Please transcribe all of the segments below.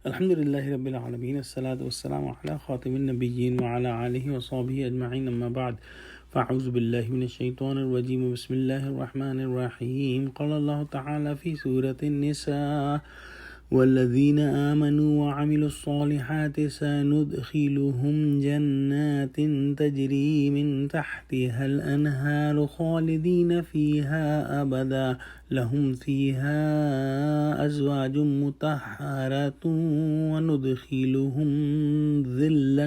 Alhamdulillahi Rabbil Alameen. As-salatu was-salamu ala khatimin nabiyyin wa ala alihi wa sahbihi ajma'in, amma ba'd. فأعوذ بالله من الشيطان الرجيم بسم الله الرحمن الرحيم. قال الله تعالى في سورة النساء والذين آمنوا وعملوا الصالحات سندخلهم جنات تجري من تحتها الأنهار خالدين فيها أبدا لهم فيها أزواج مطهرة وندخلهم ظلا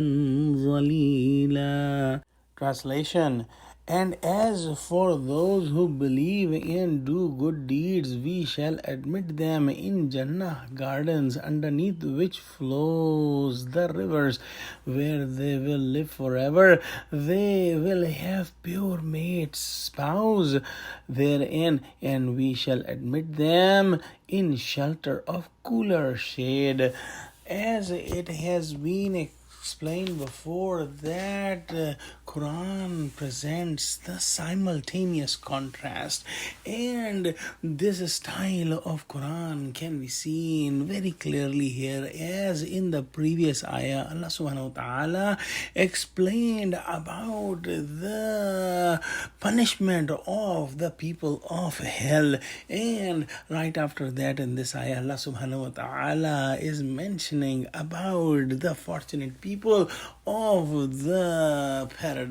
ظليلا. Translation: And as for those who believe and do good deeds, we shall admit them in Jannah gardens underneath which flows the rivers, where they will live forever. They will have pure mates, spouse therein, and we shall admit them in shelter of cooler shade. As it has been explained before, that Quran presents the simultaneous contrast, and this style of Quran can be seen very clearly here, as in the previous ayah Allah subhanahu wa ta'ala explained about the punishment of the people of hell, and right after that in this ayah Allah subhanahu wa ta'ala is mentioning about the fortunate people of the paradise.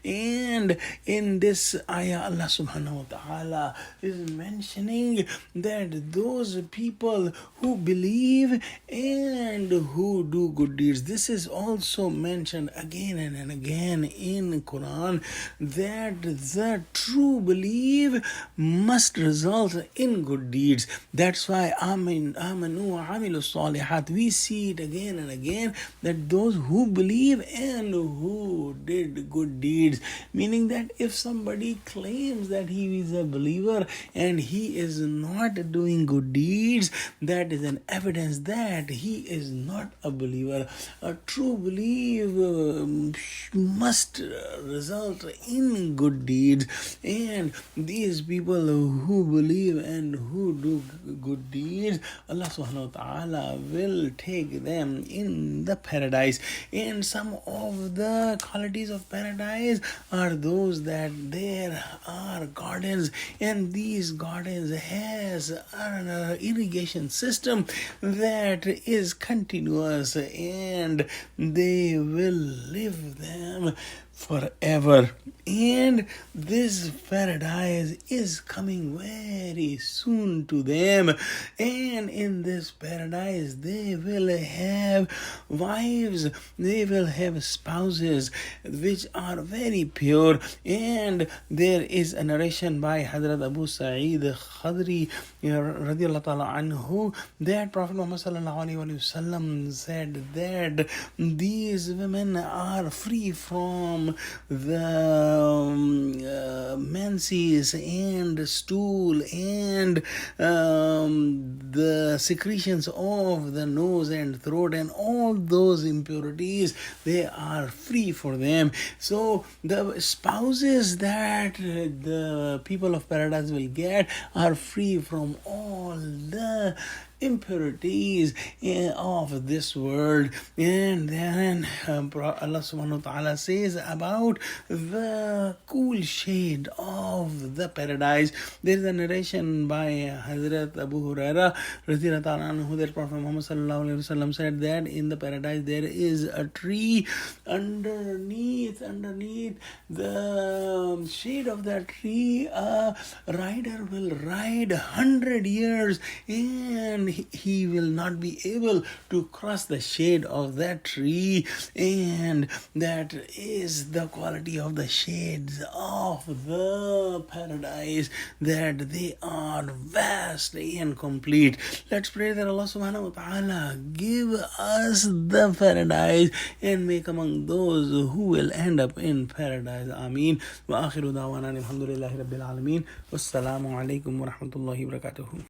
And in this ayah Allah subhanahu wa ta'ala is mentioning that those people who believe and who do good deeds, this is also mentioned again and again in Quran, that the true belief must result in good deeds. That's why amanu wa amilu salihat, we see it again and again, that those who believe and who did good deeds, meaning that if somebody claims that he is a believer and he is not doing good deeds, that is an evidence that he is not a believer. A true belief must result in good deeds, and these people who believe and who do good deeds, Allah subhanahu wa ta'ala will take them in the paradise. And some of the qualities of paradise are those that there are gardens, and these gardens has an irrigation system that is continuous, and they will live them forever. And this paradise is coming very soon to them, and in this paradise they will have wives, they will have spouses which are very pure. And there is a narration by Hazrat Abu Sa'id Khadri radiallahu ta'ala anhu, that Prophet Muhammad sallallahu alaihi wasallam said that these women are free from the menses and stool and the secretions of the nose and throat, and all those impurities, they are free for them. So the spouses that the people of paradise will get are free from all the impurities of this world. And then Allah subhanahu wa ta'ala says about the cool shade of the paradise. There is a narration by Hazrat Abu Huraira radhiyallahu ta'ala anhu, that Prophet Muhammad sallallahu alaihi wasallam said that in the paradise there is a tree, underneath the shade of that tree a rider will ride 100 years, and he will not be able to cross the shade of that tree. And that is the quality of the shades of the paradise, that they are vast and complete. Let's pray that Allah subhanahu wa ta'ala give us the paradise and make among those who will end up in paradise. Ameen. Wa akhiru da'wana alhamdulillahi rabbil alameen. Wassalamu alaikum wa rahmatullahi wa barakatuhu.